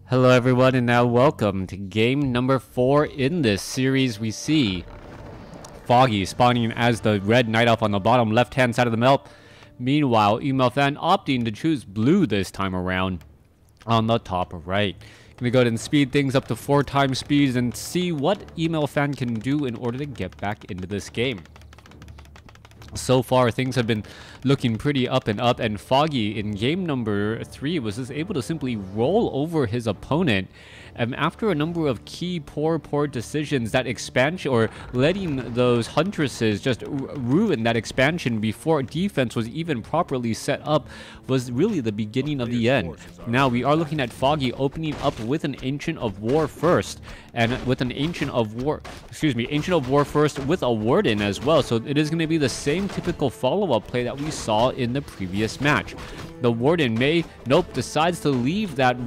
Hello everyone, and now welcome to game number 4 in this series. We see Foggy spawning as the red night elf on the bottom left hand side of the map. Meanwhile, Emalfan opting to choose blue this time around on the top right. Gonna go ahead and speed things up to 4 times speeds and see what Emalfan can do in order to get back into this game. So far, things have been looking pretty up, and Foggy in game number 3 was just able to simply roll over his opponent. And after a number of key poor decisions, that expansion, or letting those huntresses just ruin that expansion before defense was even properly set up, was really the beginning of the end. Now we are looking at Foggy opening up with an Ancient of War first, and with an Ancient of War first with a Warden as well. So it is going to be the same typical follow-up play that we saw in the previous match. The Warden decides to leave that,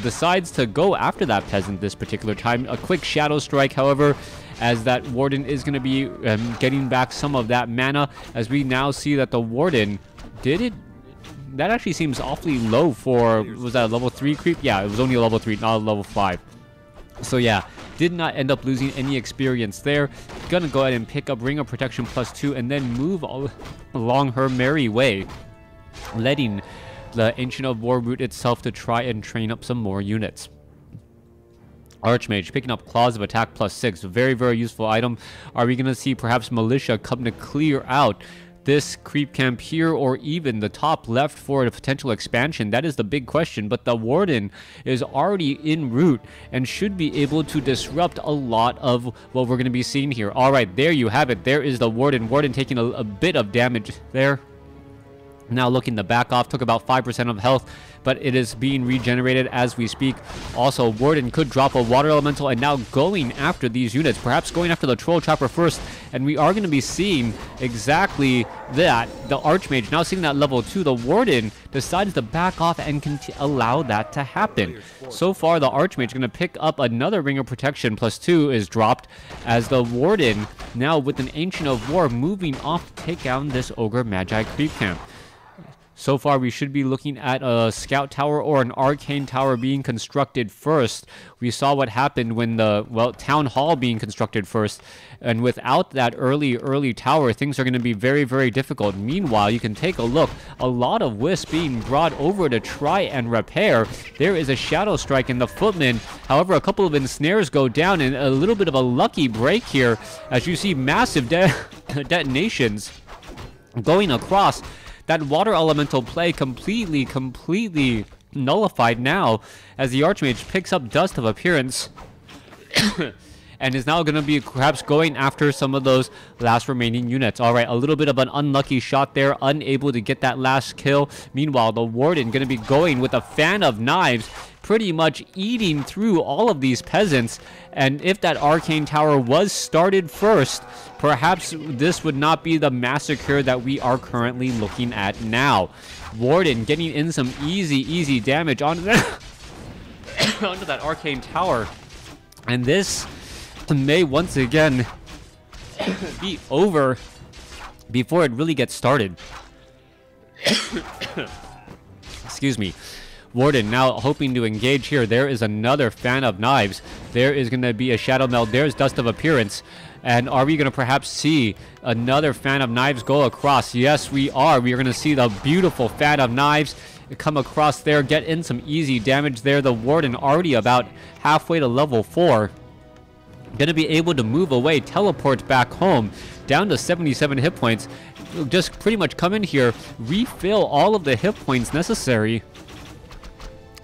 decides to go after that peasant this particular time. A quick Shadow Strike, however, as that Warden is going to be getting back some of that mana, as we now see that the Warden did it. That actually seems awfully low for, was that a level 3 creep? Yeah, it was only a level 3, not a level 5. So yeah, did not end up losing any experience there. Gonna go ahead and pick up Ring of Protection +2 and then move along her merry way, letting the Ancient of War route itself to try and train up some more units. Archmage picking up Claws of Attack +6, very, very useful item. Are we going to see perhaps Militia come to clear out this creep camp here, or even the top left for a potential expansion? That is the big question, but the Warden is already en route and should be able to disrupt a lot of what we're going to be seeing here. Alright, there you have it. There is the Warden. Warden taking a bit of damage there. Now looking to back off, took about 5% of health, but it is being regenerated as we speak. Also, Warden could drop a Water Elemental, and now going after these units, perhaps going after the Troll Trapper first, and we are going to be seeing exactly that. The Archmage now seeing that level 2, the Warden decides to back off and allow that to happen. So far, the Archmage is going to pick up another Ring of Protection +2 is dropped, as the Warden now with an Ancient of War moving off to take down this Ogre Magi creep camp. So far, we should be looking at a Scout Tower or an Arcane Tower being constructed first. We saw what happened when the, Town Hall being constructed first. And without that early tower, things are going to be very, very difficult. Meanwhile, you can take a look. A lot of Wisp being brought over to try and repair. There is a Shadow Strike in the Footman. However, a couple of ensnares go down, and a little bit of a lucky break here, as you see massive detonations going across. That Water Elemental play completely nullified now, as the Archmage picks up Dust of Appearance and is now going to be perhaps going after some of those last remaining units. Alright, a little bit of an unlucky shot there, unable to get that last kill. Meanwhile, the Warden going to be going with a Fan of Knives, pretty much eating through all of these peasants. And if that Arcane Tower was started first, perhaps this would not be the massacre that we are currently looking at now. Warden getting in some easy damage onto that, onto that Arcane Tower. And this may once again be over before it really gets started. Excuse me. Warden now hoping to engage here. There is another Fan of Knives. There is going to be a Shadow Meld. There's Dust of Appearance. And are we going to perhaps see another Fan of Knives go across? Yes, we are. We are going to see the beautiful Fan of Knives come across there, get in some easy damage there. The Warden already about halfway to level 4. Going to be able to move away, teleport back home, down to 77 hit points. Just pretty much come in here, refill all of the hit points necessary,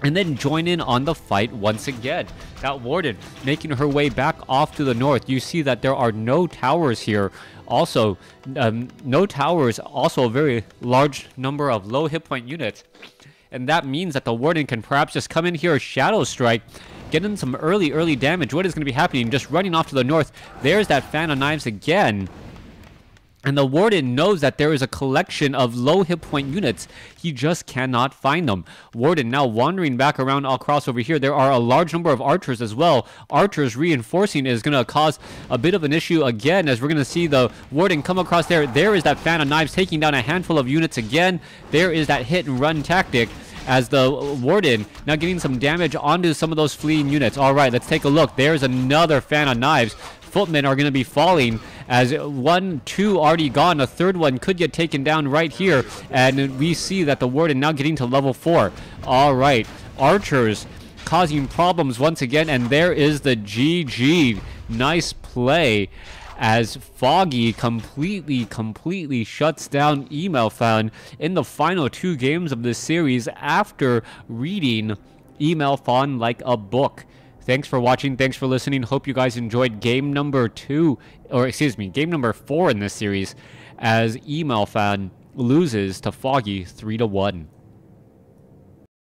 and then join in on the fight once again. That Warden making her way back off to the north. You see that there are no towers here. Also, no towers, also a very large number of low hit point units. And that means that the Warden can perhaps just come in here, Shadow Strike, get in some early damage. What is going to be happening? Just running off to the north. There's that Fan of Knives again. And the Warden knows that there is a collection of low hit point units. He just cannot find them. Warden now wandering back around across over here. There are a large number of archers as well. Archers reinforcing is going to cause a bit of an issue again, as we're going to see the Warden come across there. There is that Fan of Knives taking down a handful of units again. There is that hit and run tactic. as the Warden now getting some damage onto some of those fleeing units. All right, let's take a look. There's another fan of knives. Footmen are going to be falling as 1, 2 already gone. A third one could get taken down right here. And we see that the Warden now getting to level 4. All right, archers causing problems once again. And there is the GG. Nice play as Foggy completely shuts down Emalfan in the final 2 games of this series after reading Emalfan like a book. Thanks for watching. Thanks for listening. Hope you guys enjoyed game number 4 in this series as Emalfan loses to Foggy 3-1.